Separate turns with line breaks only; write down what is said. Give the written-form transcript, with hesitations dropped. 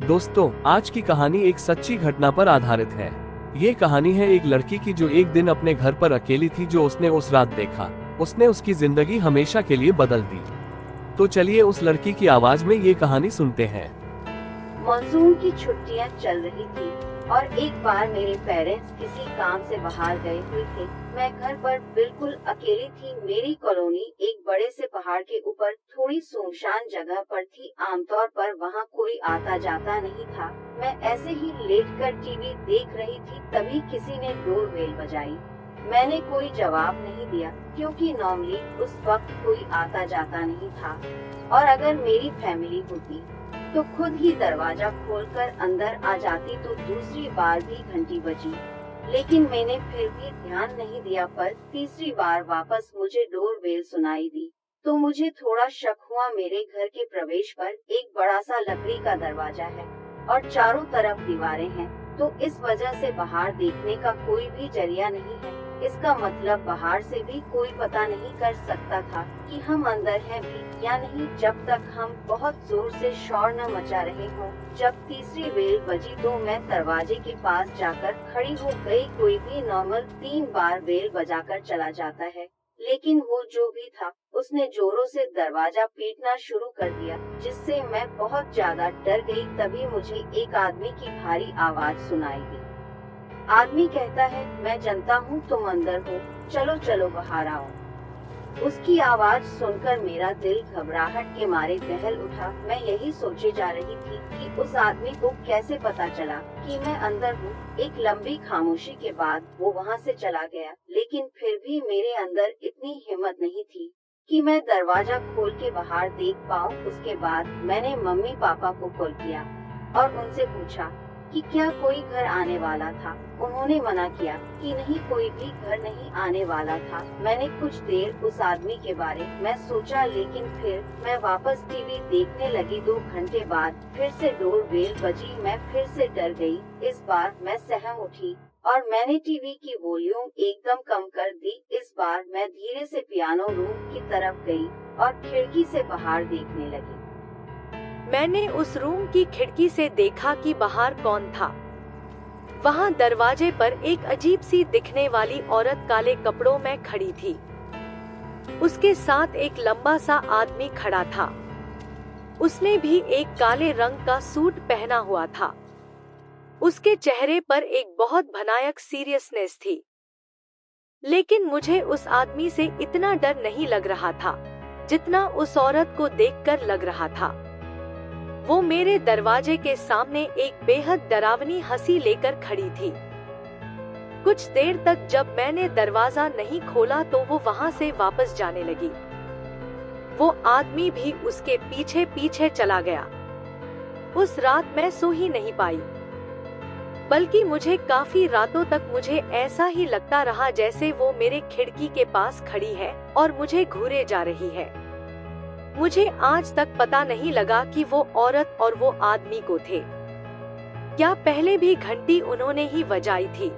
दोस्तों, आज की कहानी एक सच्ची घटना पर आधारित है। ये कहानी है एक लड़की की जो एक दिन अपने घर पर अकेली थी। जो उसने उस रात देखा, उसने उसकी जिंदगी हमेशा के लिए बदल दी। तो चलिए उस लड़की की आवाज में ये कहानी सुनते हैं।
मानसून की छुट्टियां चल रही थी और एक बार मेरे पेरेंट्स किसी काम से बाहर गए हुए थे। मैं घर पर बिल्कुल अकेली थी। मेरी कॉलोनी एक बड़े से पहाड़ के ऊपर थोड़ी सुनसान जगह पर थी। आमतौर पर वहां कोई आता जाता नहीं था। मैं ऐसे ही लेटकर टीवी देख रही थी, तभी किसी ने डोरबेल बजाई। मैंने कोई जवाब नहीं दिया क्योंकि नॉर्मली उस वक्त कोई आता जाता नहीं था, और अगर मेरी फैमिली होती तो खुद ही दरवाजा खोलकर अंदर आ जाती। तो दूसरी बार भी घंटी बजी, लेकिन मैंने फिर भी ध्यान नहीं दिया। पर तीसरी बार वापस मुझे डोरबेल सुनाई दी तो मुझे थोड़ा शक हुआ। मेरे घर के प्रवेश पर एक बड़ा सा लकड़ी का दरवाजा है और चारों तरफ दीवारें हैं, तो इस वजह से बाहर देखने का कोई भी जरिया नहीं है। इसका मतलब बाहर से भी कोई पता नहीं कर सकता था कि हम अंदर हैं भी या नहीं, जब तक हम बहुत जोर से शोर न मचा रहे हों। जब तीसरी बेल बजी तो मैं दरवाजे के पास जाकर खड़ी हो गई। कोई भी नॉर्मल 3 बार बेल बजाकर चला जाता है, लेकिन वो जो भी था उसने जोरों से दरवाजा पीटना शुरू कर दिया, जिससे मैं बहुत ज्यादा डर गई। तभी मुझे एक आदमी की भारी आवाज सुनाई दी। आदमी कहता है, मैं जानता हूँ तुम अंदर हो, चलो चलो बाहर आओ। उसकी आवाज सुनकर मेरा दिल घबराहट के मारे दहल उठा। मैं यही सोचे जा रही थी कि उस आदमी को कैसे पता चला कि मैं अंदर हूँ। एक लंबी खामोशी के बाद वो वहाँ से चला गया, लेकिन फिर भी मेरे अंदर इतनी हिम्मत नहीं थी कि मैं दरवाजा खोल के बाहर देख पाऊँ। उसके बाद मैंने मम्मी पापा को कॉल किया और उनसे पूछा कि क्या कोई घर आने वाला था। उन्होंने मना किया कि नहीं, कोई भी घर नहीं आने वाला था। मैंने कुछ देर उस आदमी के बारे में सोचा, लेकिन फिर मैं वापस टीवी देखने लगी। 2 घंटे बाद फिर से डोरबेल बजी। मैं फिर से डर गई। इस बार मैं सहम उठी और मैंने टीवी की वॉल्यूम एकदम कम कर दी। इस बार मैं धीरे से पियानो रूम की तरफ गई और खिड़की से बाहर देखने लगी।
मैंने उस रूम की खिड़की से देखा कि बाहर कौन था। वहां दरवाजे पर एक अजीब सी दिखने वाली औरत काले कपड़ों में खड़ी थी। उसके साथ एक लंबा सा आदमी खड़ा था। उसने भी एक काले रंग का सूट पहना हुआ था। उसके चेहरे पर एक बहुत भयानक सीरियसनेस थी, लेकिन मुझे उस आदमी से इतना डर नहीं लग रहा था जितना उस औरत को देखकर लग रहा था। वो मेरे दरवाजे के सामने एक बेहद डरावनी हंसी लेकर खड़ी थी। कुछ देर तक जब मैंने दरवाजा नहीं खोला तो वो वहां से वापस जाने लगी। वो आदमी भी उसके पीछे पीछे चला गया। उस रात मैं सो ही नहीं पाई, बल्कि मुझे काफी रातों तक मुझे ऐसा ही लगता रहा जैसे वो मेरे खिड़की के पास खड़ी है और मुझे घूरे जा रही है। मुझे आज तक पता नहीं लगा कि वो औरत और वो आदमी को थे। क्या पहले भी घंटी उन्होंने ही बजाई थी?